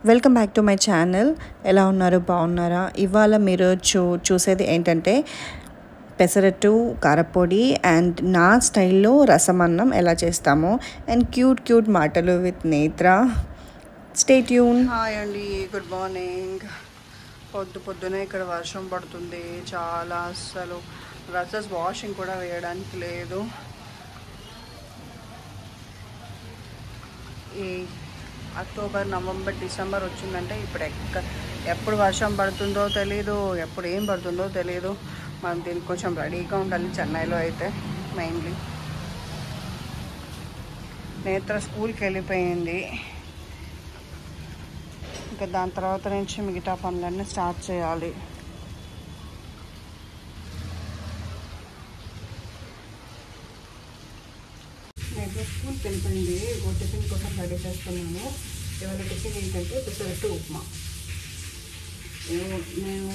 Welcome back to my channel. ఎలా ఉన్నారు, బాగున్నారా? ఇవాళ మీరు చూసేది ఏంటంటే పెసరట్టు, కారపొడి అండ్ నా స్టైల్లో రసమన్నం ఎలా చేస్తామో అండ్ క్యూట్ మాటలు విత్ నేత్ర. Stay tune. హాయ్ అండి, గుడ్ మార్నింగ్. పొద్దునే ఇక్కడ వర్షం పడుతుంది చాలా. అస్సలు డ్రెస్సెస్ వాషింగ్ కూడా వేయడానికి లేదు. ఈ అక్టోబర్, నవంబర్, డిసెంబర్ వచ్చిందంటే ఇప్పుడు ఎప్పుడు వర్షం పడుతుందో తెలీదు, ఎప్పుడు ఏం పడుతుందో తెలీదు. మనం దీనికి కొంచెం రెడీగా ఉండాలి. చెన్నైలో అయితే మెయిన్లీ నేత్ర స్కూల్కి వెళ్ళిపోయింది. ఇంకా దాని తర్వాత నుంచి మిగతా పనులన్నీ స్టార్ట్ చేయాలి. నేత్ర స్కూల్కి వెళ్ళిపోయింది. టిఫిన్ కోసం రెడీ చేస్తున్నాను. ఇవాళ టిఫిన్ ఏంటంటే పెసరట్టు ఉప్మా. నేను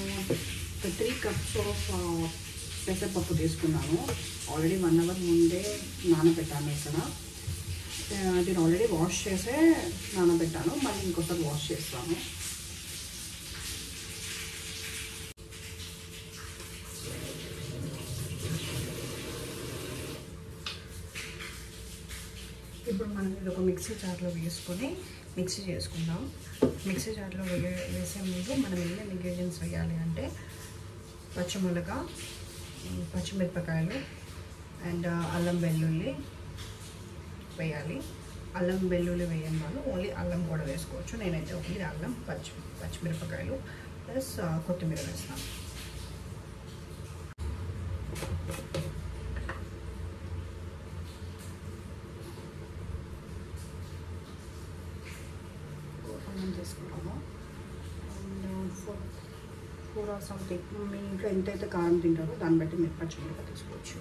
3 cups ఆఫ్ పెసరపప్పు తీసుకున్నాను. ఆల్రెడీ 1 hour ముందే నానబెట్టాను. ఇక్కడ దీన్ని ఆల్రెడీ వాష్ చేసే నానబెట్టాను. మళ్ళీ ఇంకొకసారి వాష్ చేస్తాను. ఇప్పుడు మనం ఇది ఒక మిక్సీ జార్లో వేసుకొని మిక్సీ చేసుకుందాం. మిక్సీ జార్లో వేసే ముందు మనం ఎన్ని ఇంగ్రీడియంట్స్ వేయాలి అంటే పచ్చిమిరపకాయ, పచ్చిమిరపకాయలు అండ్ అల్లం వెల్లుల్లి వేయాలి. అల్లం వెల్లుల్లి వేయని వాళ్ళు ఓన్లీ అల్లం కూడా వేసుకోవచ్చు. నేనైతే ఓన్లీ అల్లం, పచ్చిమిరపకాయలు ప్లస్ కొత్తిమీర వేస్తాను. తీసుకున్నాము. అండ్ కూర సంథింగ్ మీ ఇంట్లో ఎంతైతే కారం తింటారో దాన్ని బట్టి మీరు పచ్చిమిరపకాయ తీసుకోవచ్చు.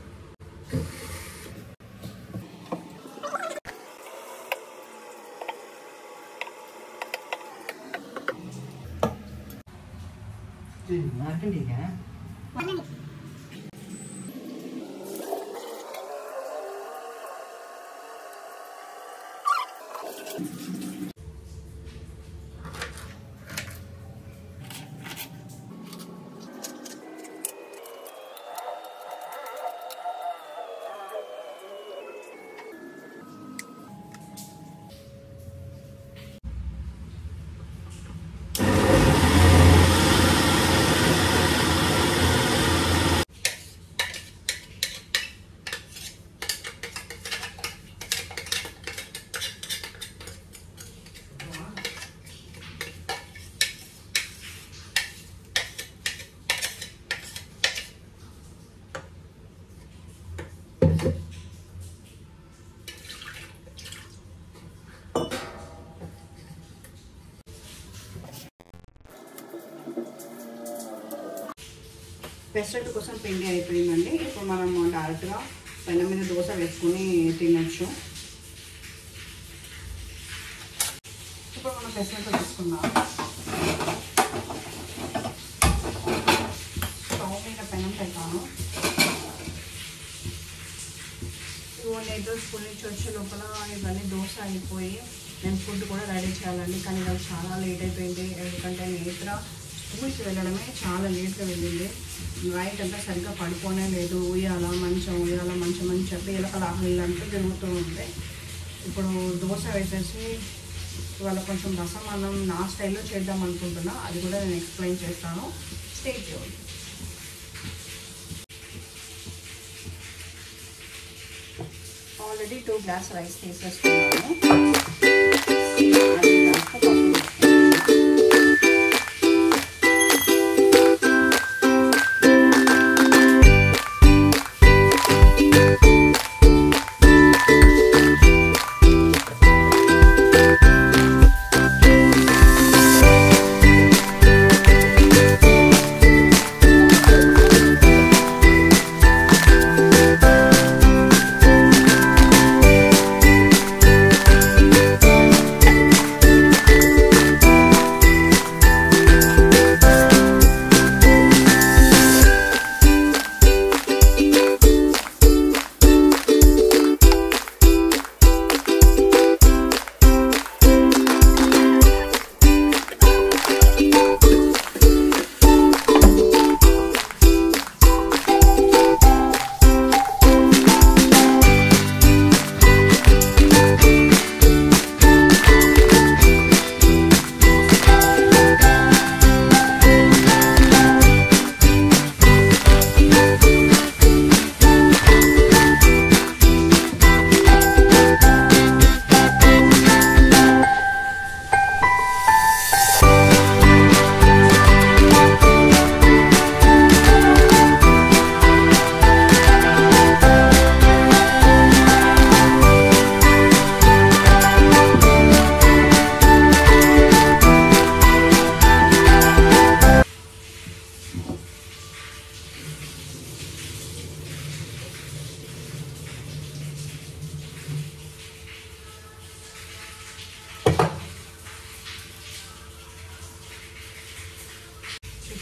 పెసరట్టు కోసం పిండి అయిపోయిందండి. ఇప్పుడు మనం డైరెక్ట్గా పెనం మీద దోశ వేసుకొని తినచ్చు. ఇప్పుడు మనం పెసరట్టు వేసుకుందాం. స్టవ్ మీద పెనం పెట్టాను. నేత్ర స్కూల్ నుంచి వచ్చే లోపల ఇవన్నీ దోశ అయిపోయి నేను ఫుడ్ కూడా రెడీ చేయాలండి. కానీ అది చాలా లేట్ అయిపోయింది. ఎందుకంటే నేత్ర స్కూల్కి వెళ్ళడమే చాలా లేట్గా వెళ్ళింది. నైట్ అంతా సరిగ్గా పడుకోనే లేదు. ఉయ్యాల మంచం అని చెప్పి ఇళ్ళంతా తిరుగుతూ ఉంది. ఇప్పుడు దోశ వేసేసి ఇవాళ కొంచెం రసం అన్నం నా స్టైల్లో చేద్దాం అనుకుంటున్నా. అది కూడా నేను ఎక్స్ప్లెయిన్ చేస్తాను. Stay tune. Already 2 glass rice తీసేసుకున్నాను.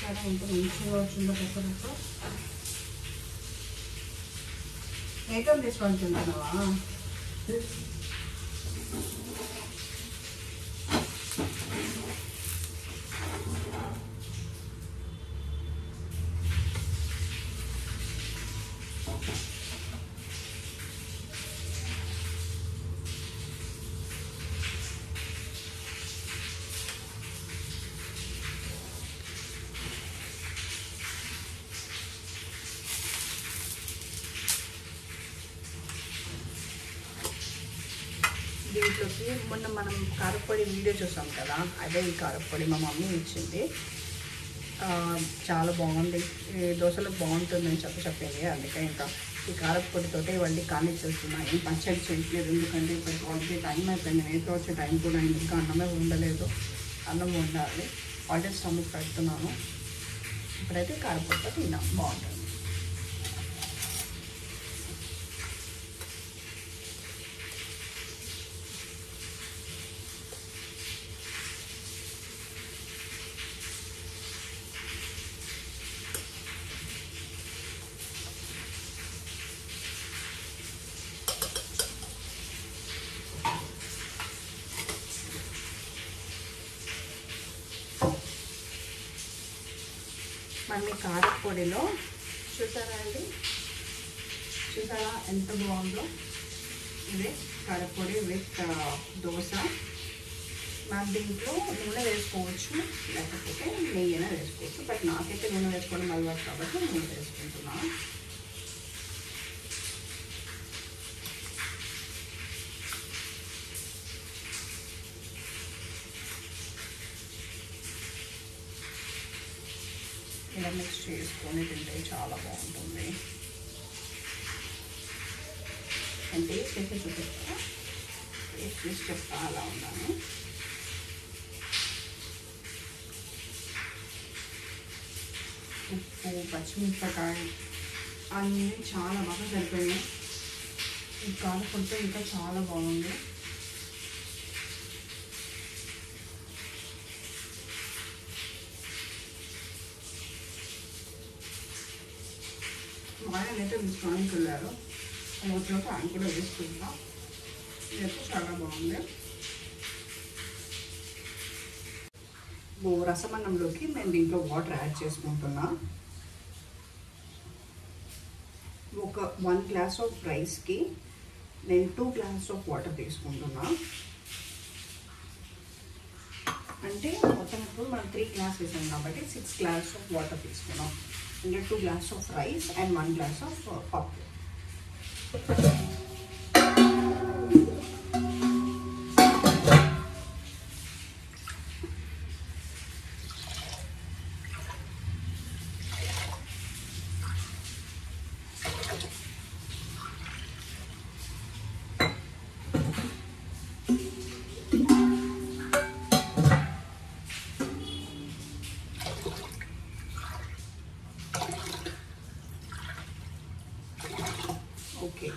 చూసారా ఎంత మంచిగా వచ్చిందో పెసరట్టు. ఏకం తీసుకొని తింటున్నావా? దీంట్లోకి మొన్న మనం కారపొడి వీడియో చూసాం కదా, అదే ఈ కారపొడి మా మమ్మీ ఇచ్చింది. చాలా బాగుంది, ఈ దోశలకు బాగుంటుందని చెప్పింది. అందుకే ఇంకా ఈ కారపొడితోటే ఇవన్నీ కానిచ్చేస్తున్నాను. ఏం పచ్చడి చేయట్లేదు, ఎందుకంటే ఇప్పుడు ఆల్రెడీ టైం అయిపోయింది. నేత వచ్చే టైం కూడా అయింది, ఇంకా అన్నమే ఉండలేదు. అన్నం వండాలి, ఆల్రెడీ స్టమక్ పెడుతున్నాను. ఇప్పుడైతే కారపొడితో తిన్నాం, బాగుంటుంది. మన కారపొడిలో చూసారా అండి, చూసారా ఎంత బాగుందో. ఇదే కారపొడి విత్ దోశ. మనం దీంట్లో నూనె వేసుకోవచ్చు, లేకపోతే నెయ్యి అయినా వేసుకోవచ్చు. బట్ నాకైతే నూనె వేసుకోవడం అలవాటు కాబట్టి నూనె వేసుకుంటున్నాను. ఇలా మిక్స్ చేసుకొని తింటే చాలా బాగుంటుంది. నేను టేస్ట్ అయితే చూపిస్తా, టేస్ట్ చేసి చెప్తా అలా ఉన్నాను. ఉప్పు, పచ్చిమిరపకాయ అన్నీ చాలా బాగా సరిపోయినాయి. ఈ కారపొడితో ఇంకా చాలా బాగుంది. మా ఆయన అయితే తీసుకోవడానికి వెళ్ళారు, వచ్చినప్పుడు ఆయన కూడా వేసుకుంటా. ఇదైతే చాలా బాగుంది. రసమన్నంలోకి నేను దీంట్లో వాటర్ యాడ్ చేసుకుంటున్నా. ఒక 1 గ్లాస్ ఆఫ్ రైస్కి నేను 2 గ్లాస్ ఆఫ్ వాటర్ తీసుకుంటున్నా. అంటే మొత్తం ఇప్పుడు మనం 3 గ్లాస్ వేసాం కాబట్టి 6 గ్లాస్ ఆఫ్ వాటర్ తీసుకున్నాం. అంటే 2 glass of rice and 1 glass of పప్పు. ఓకే,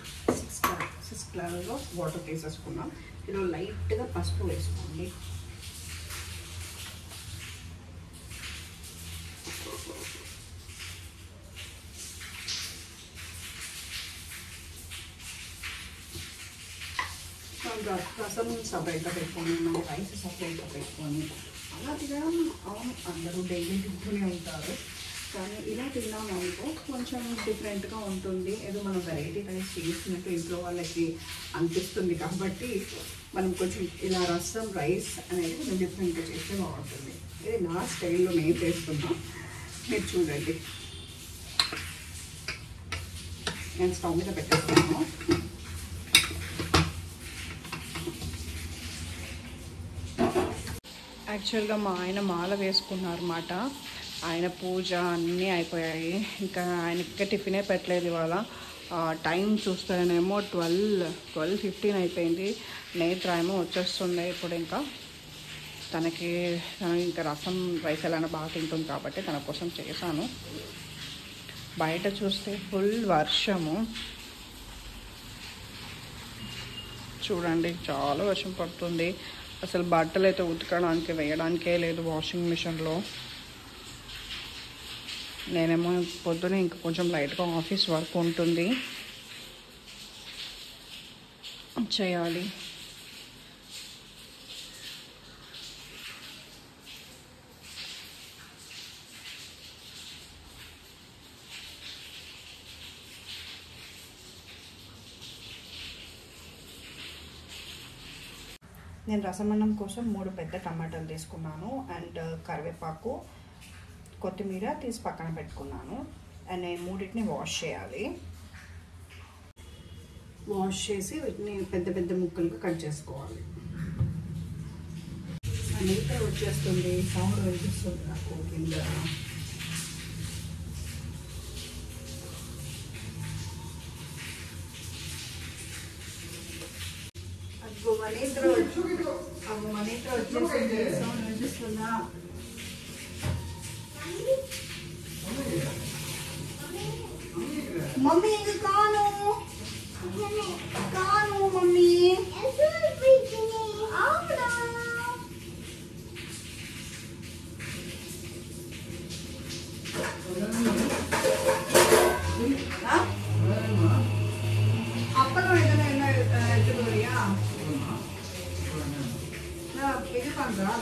6 గ్లాసులు వాటర్ తీసేసుకున్నాం. ఇందులో లైట్గా పసుపు వేసుకోండి. రసం సపరేట్గా పెట్టుకొని, మన రైస్ సపరేట్గా పెట్టుకొని అలా తినడం అవును అందరూ డైలీ తింటూనే ఉంటారు. కానీ ఇలా తిన్నాము అనుకో కొంచెం డిఫరెంట్గా ఉంటుంది. ఏదో మనం వెరైటీ రైస్ చేసినట్టు ఇంట్లో వాళ్ళకి అనిపిస్తుంది. కాబట్టి మనం కొంచెం ఇలా రసం రైస్ అనేది కొంచెం డిఫరెంట్గా చేస్తే బాగుంటుంది. ఇది నా స్టైల్లో నేను చేస్తున్నా, మీరు చూడండి. నేను స్టవ్ మీద పెట్టేస్తాను. యాక్చువల్గా మా ఆయన మాల వేసుకున్నారన్నమాట. ఆయన పూజ అన్నీ అయిపోయాయి. ఇంకా ఆయనకి టిఫినే పెట్టలేదు ఇవాళ. టైం చూస్తేనేమో 12:15 అయిపోయింది. నేత్ర ఏమో వచ్చేస్తుంది ఇప్పుడు. ఇంకా తనకి ఇంకా రసం రైస్ ఎలా బాగా తింటుంది కాబట్టి తన కోసం చేశాను. బయట చూస్తే ఫుల్ వర్షము చూడండి, చాలా వర్షం పడుతుంది. అసలు బట్టలు అయితే ఉతకడానికి వేయడానికే లేదు వాషింగ్ మిషన్లో. నేనేమో పొద్దునే ఇంకా కొంచెం లైట్గా ఆఫీస్ వర్క్ ఉంటుంది, చేయాలి. నేను రసమన్నం కోసం 3 పెద్ద టమాటాలు తీసుకున్నాను అండ్ కరివేపాకు, కొత్తిమీర తీసి పక్కన పెట్టుకున్నాను. అండ్ నేను మూడింటిని వాష్ చేయాలి. వాష్ చేసి వీటిని పెద్ద పెద్ద ముక్కలుగా కట్ చేసుకోవాలి. నీట్గా వచ్చేస్తుంది, సౌండ్ వినిపిస్తుంది నాకు కింద. మనీత్ర వచ్చేసింది, సౌండ్ వినిపిస్తుందా? మమ్మీ ఇది కాను కాను మమ్మీ. అవునా అప్పలో ఏదైనా ఎత్తుకోరియా ఇది పండ్రా.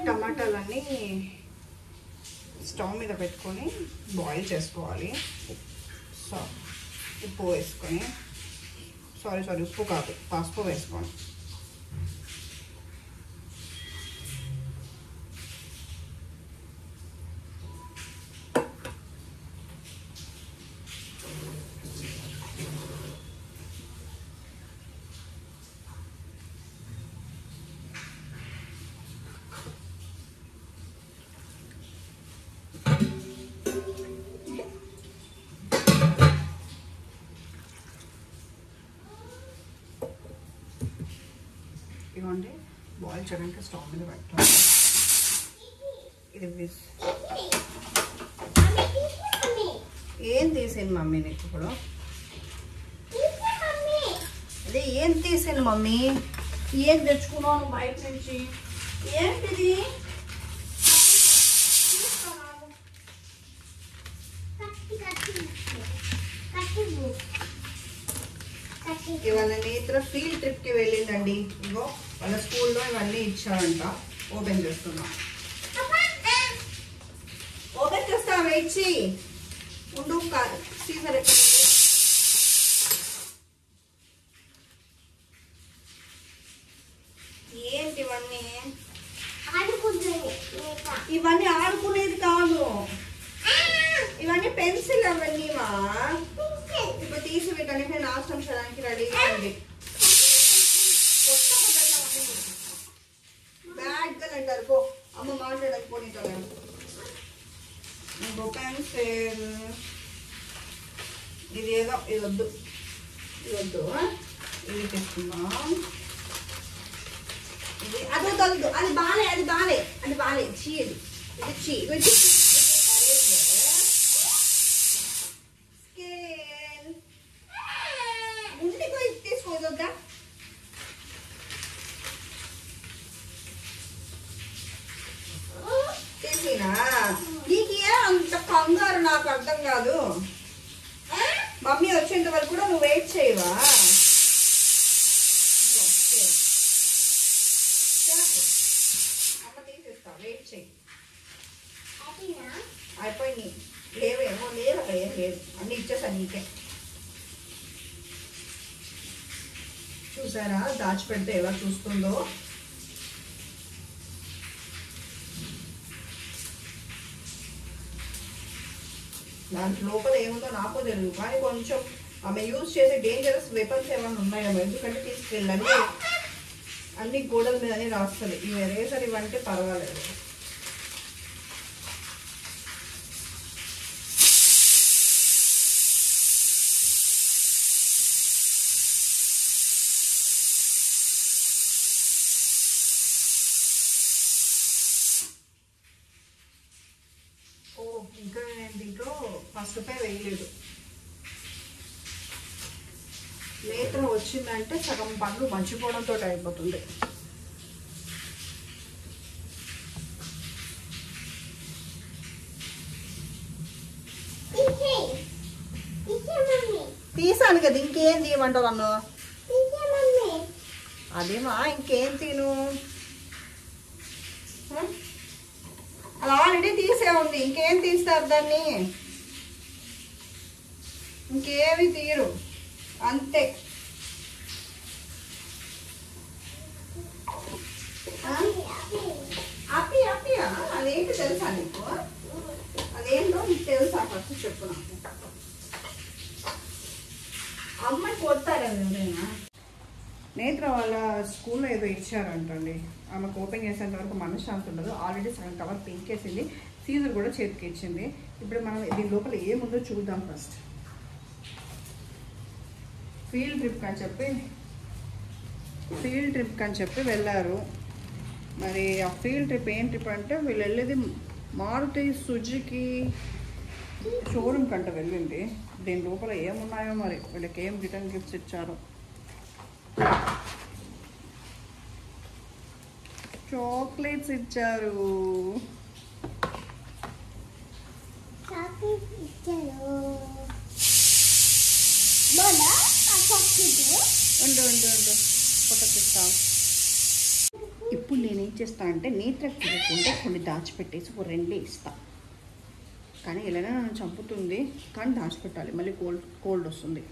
టమాటాలన్నీ స్టవ్ మీద పెట్టుకొని బాయిల్ చేసుకోవాలి. ఉప్పు వేసుకొని, సారీ ఉప్పు కాదు పసుపు వేసుకొని. ఇదిగోండి బాయిల్ చేయడానికి స్టవ్ మీద పెట్టాలి. ఇది ఏం తీసాను మమ్మీ నీకు ఇప్పుడు? అదే ఏం తీసాను మమ్మీ? ఏం తెచ్చుకున్నాను బయట నుంచి? ఏంటిది? ఇవాళ నేత్ర ఫీల్డ్ ట్రిప్కి వెళ్ళిందండి. ఇగో వాళ్ళ స్కూల్లో ఇవన్నీ ఇచ్చారంట. ఓపెన్ చేస్తున్నా. ఓపెన్ చేస్తా, వెయిట్ చెయ్యి. ఉండు, సీజర్ ఎక్కడ? ఏంటి ఇవన్నీ? ఇవన్నీ ఆడుకునేది కాదు, ఇవన్నీ పెన్సిల్. అవన్నీమా ఇప్పుడు తీసి వీటన్నిటిని నాశనం చేయడానికి రెడీగా ఉంది. బ్యాడ్ గా అంటారు. పో అమ్మ మాట్లాడకపో నీతో. పెన్సిల్ ఇది ఏదో ఇది వద్దు, ఇది వద్దు, ఇది తెచ్చుకుందాం. ఇది అది వద్దు, అది బాలే, అది బాలే, అది బాలే. చీ ఇది చీ. తీసుకోదా తీసినా? నీకు అంత కంగారు నాకు అర్థం కాదు. మమ్మీ వచ్చేంత వరకు కూడా నువ్వు వెయిట్ చేయవా? అమ్మ తీసేస్తా, వెయిట్ చెయ్యి. అయిపోయి లేవేమో, లేదు అక్కడ ఏం లేదు, అన్ని ఇచ్చేసా నీకే. చూసారా దాచిపెడితే ఎలా చూస్తుందో? దాని లోపల ఏముందో నాకు తెలియదు, కానీ కొంచెం ఆమె యూజ్ చేసే డేంజరస్ వెపన్స్ ఏమైనా ఉన్నాయేమో. ఎందుకంటే తీసుకెళ్ళి అన్ని గోడల మీదనే రాస్తుంది. ఈ ఎరేజర్ ఇవంటే పర్వాలేదు. ఇంకా నేను దీంట్లో పసుపే వేయలేదు. నేత్ర వచ్చిందంటే సగం పళ్ళు మర్చిపోవడంతో అయిపోతుంది. తీసాను కదా, ఇంకేం తీయమంటావు నన్ను? అదేమా ఇంకేం తిను, అలా ఆల్రెడీ తీసే ఉంది, ఇంకేం తీస్తారు దాన్ని? ఇంకేమి తీరు అంతే. అప్పి అప్పియా? అదేంటి తెలుసా నీకు? అదేంటో నీకు తెలుసా? ఫస్ట్ చెప్పు నాకు. అమ్మాయి కొడతారు ఎవరైనా. నేత్ర వాళ్ళ స్కూల్లో ఏదో ఇచ్చారంటండి, ఆమెకు ఓపెన్ చేసేంత వరకు మనశ్శాంతి ఉండదు. ఆల్రెడీ సగం కవర్ పీకేసింది, సీజర్ కూడా చేతికి ఇచ్చింది. ఇప్పుడు మనం దీని లోపల ఏముందో చూద్దాం. ఫస్ట్ ఫీల్డ్ ట్రిప్ అని చెప్పి వెళ్ళారు. మరి ఆ ఫీల్డ్ ట్రిప్ ఏం ట్రిప్ అంటే, వీళ్ళు వెళ్ళేది మారుతి సుజుకి షోరూమ్ కంట వెళ్ళింది. దీని లోపల ఏమున్నాయో మరి, వీళ్ళకి ఏం రిటర్న్ గిఫ్ట్స్ ఇచ్చారో. చాక్లెట్స్ ఇచ్చారు. ఉండు ఫోటోకిస్తాం. ఇప్పుడు నేనేం చేస్తా అంటే, నేత్రకు తెలియకుండా కొన్ని దాచిపెట్టేసి ఒక 2 ఇస్తా. కానీ ఎలాగైనా నన్ను చంపుతుంది, కానీ దాచిపెట్టాలి, మళ్ళీ కోల్డ్ వస్తుంది.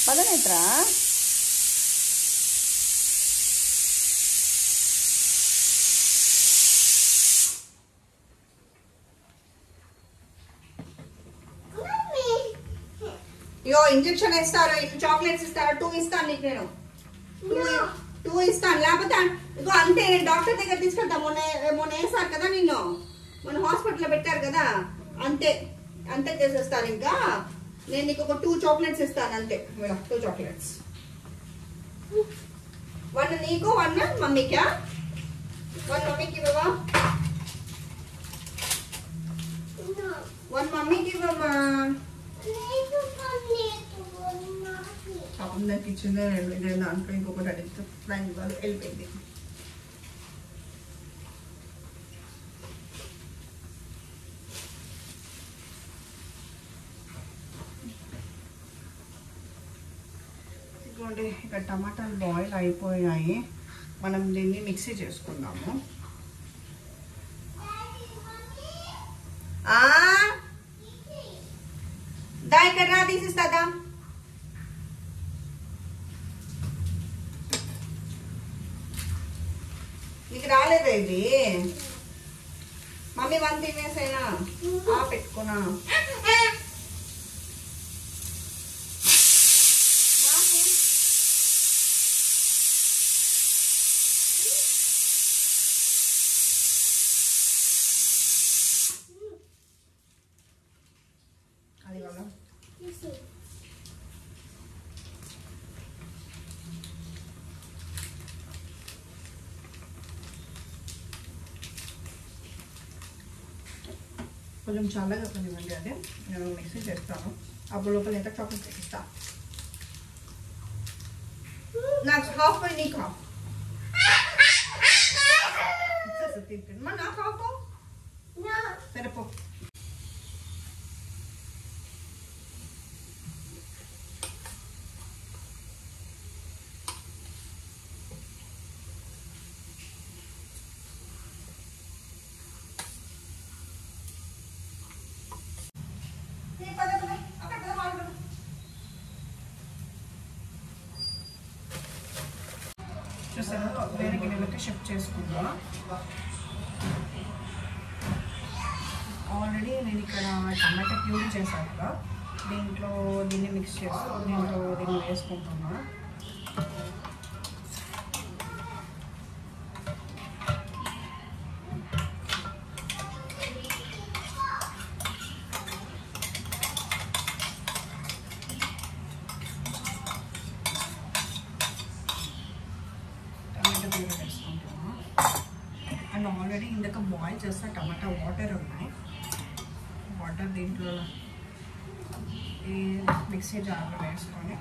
పద నేత్ర. యో ఇంజెక్షన్ ఇస్తారు, చాక్లెట్స్ ఇస్తారు, 2 ఇస్తాను నీకు. నేను 2 ఇస్తాను, లేకపోతే ఇగో అంతే. డాక్టర్ దగ్గర తీసుకెళ్తాం. మొన్న వేసారు కదా నిన్ను, మొన్న హాస్పిటల్లో పెట్టారు కదా, అంతే చేసేస్తారు. ఇంకా నేను నీకు ఒక 2 చాక్లెట్స్ ఇస్తాను అంతే. 2 చాక్లెట్స్, 1 నీకు 1 మమ్మీకా? 1 మమ్మీకి ఇవ్వవా? 1 మమ్మీకి ఇవ్వమ్మా. అందరికి ఇచ్చిందే 2 దాంట్లో ఇంకొకటి అడిగితే ఫ్రెండ్ వాళ్ళు వెళ్ళిపోయింది. ఇదిగోండి, ఇక్కడ టమాటాలు బాయిల్ అయిపోయాయి. మనం దీన్ని మిక్సీ చేసుకుందాము. దా ఇక్కడ రా, తీసిస్తాదా? నీకు రాలేదా ఇది? మమ్మీ 1 తినేసైనా పెట్టుకున్నా. అది వల్ల కొంచెం చల్లగా కొనివ్వండి. అదే నేను మిక్సీ చేస్తాను. అప్పుడు లోపల ఎంత చాక్లెట్ తెగిస్తా. నాకు హాఫ్ పోయి నీకు హాఫ్. నాకు హాఫ్ సరేపో. చూసాను, వేరే గిన్నెలకి షిఫ్ట్ చేసుకుందాం. ఆల్రెడీ నేను ఇక్కడ టమాటా ప్యూరీ చేశాను కదా, దీంట్లో దీన్ని మిక్స్ చేస్తూ దీంట్లో దీన్ని వేసుకుంటున్నా. అండ్ ఆల్రెడీ ఇందాక బాయిల్ చేస్తే టమాటా వాటర్ ఉన్నాయి. వాటర్ దీంట్లో ఈ మిక్సీ జార్లో వేసుకొని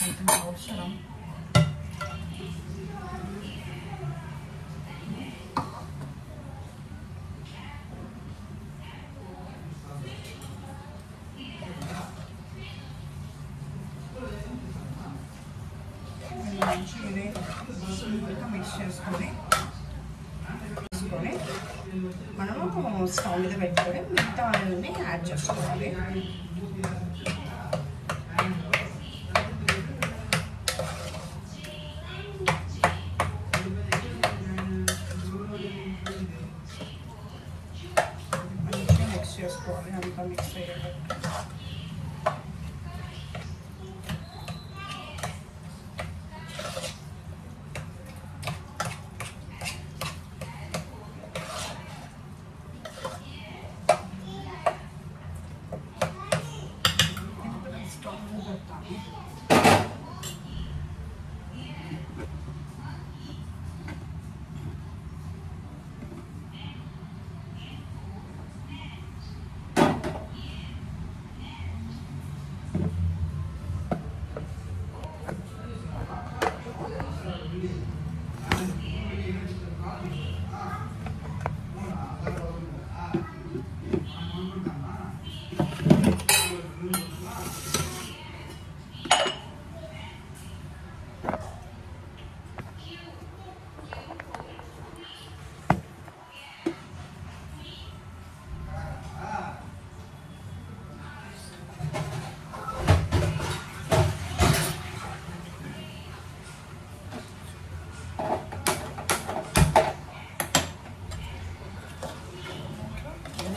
కొంచెం అవసరం. మిక్స్ చేసుకొని మనము స్టవ్ మీద పెట్టుకొని మిగతా ఆయిల్ని యాడ్ చేసుకోవాలి. మంచిగా మిక్స్ చేసుకోవాలి, అంతా మిక్స్ అయ్యేటట్టు.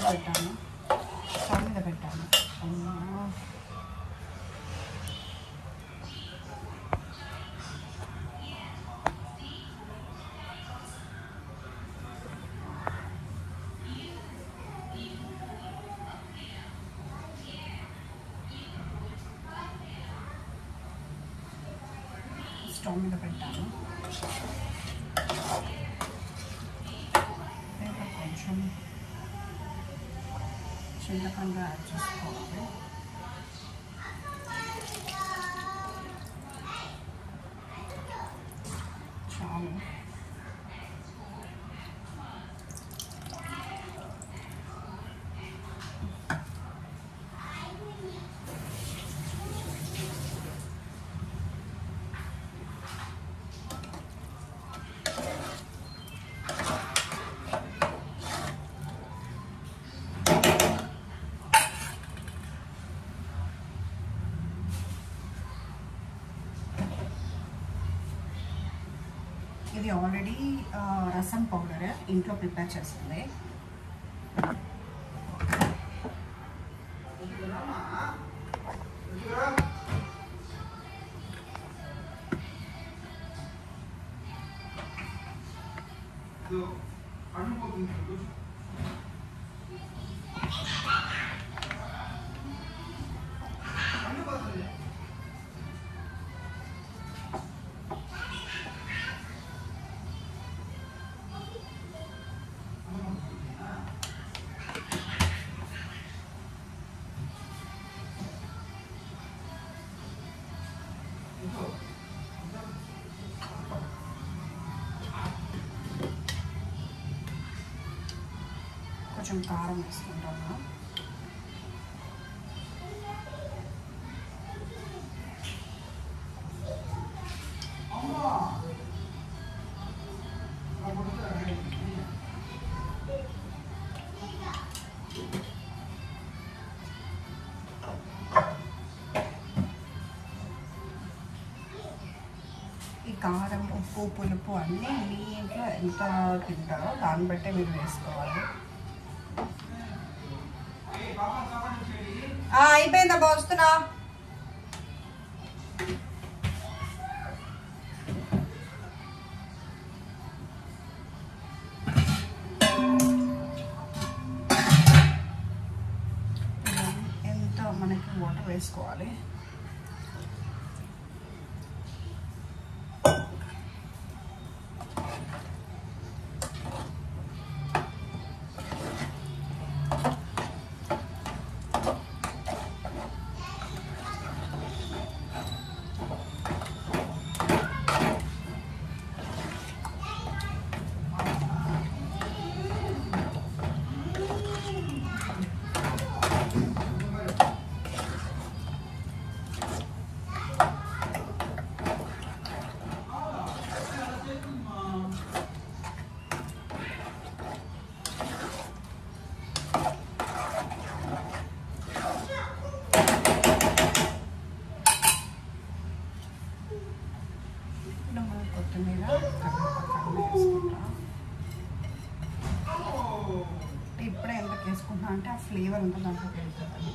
పెట్టాను, స్టవ్ మీద పెట్టాను. స్టవ్ మీద పెట్టాను. కొంచెం చింతపండు యాడ్ చేసుకోవాలి. చాలు. ఇది ఆల్రెడీ రసం పౌడర్ ఇంట్లో ప్రిపేర్ చేస్తుంది. కొంచెం కారం వేసుకుంటాను. ఈ కారం, ఉప్పు, పులుపు అన్నీ మీ ఇంట్లో ఎంత తింటారో దాన్ని బట్టే మీరు వేసుకోవాలి. అయిపోయిందా పోస్తున్నా? ఎంత మనకి వాటర్ వేసుకోవాలి. ఫ్లేవర్ అంతా దాంట్లోకి వెళ్తుంది.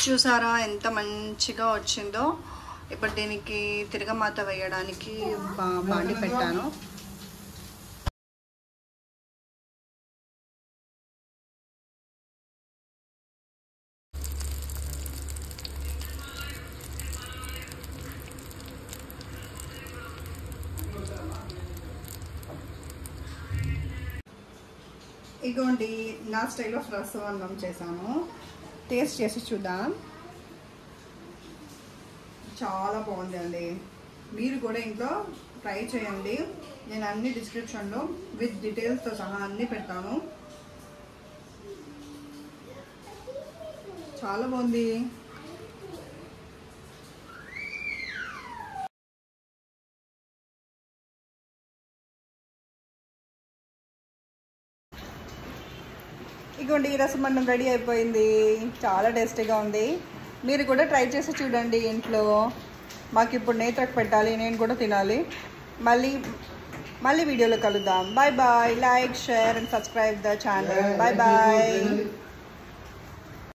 చూసారా ఎంత మంచిగా వచ్చిందో. ఇప్పుడు దీనికి తిరగమాత వేయడానికి బాండి పెట్టాను. ఇగోండి నా స్టైల్ ఆఫ్ రసం అన్నం చేశాను. టేస్ట్ చేసి చూద్దాం. చాలా బాగుంది అండి. మీరు కూడా ఇంట్లో ట్రై చేయండి. నేను అన్ని డిస్క్రిప్షన్లో విత్ డీటెయిల్స్తో సహా అన్నీ పెడతాను. చాలా బాగుంది. ఇగోండి ఈ రసం అన్నం రెడీ అయిపోయింది. చాలా టేస్టీగా ఉంది. మీరు కూడా ట్రై చేసి చూడండి ఇంట్లో. మాకు ఇప్పుడు నేత్రకు పెట్టాలి, నేను కూడా తినాలి. మళ్ళీ వీడియోలో కలుద్దాం. Bye bye. Like, share and subscribe the channel. Bye bye.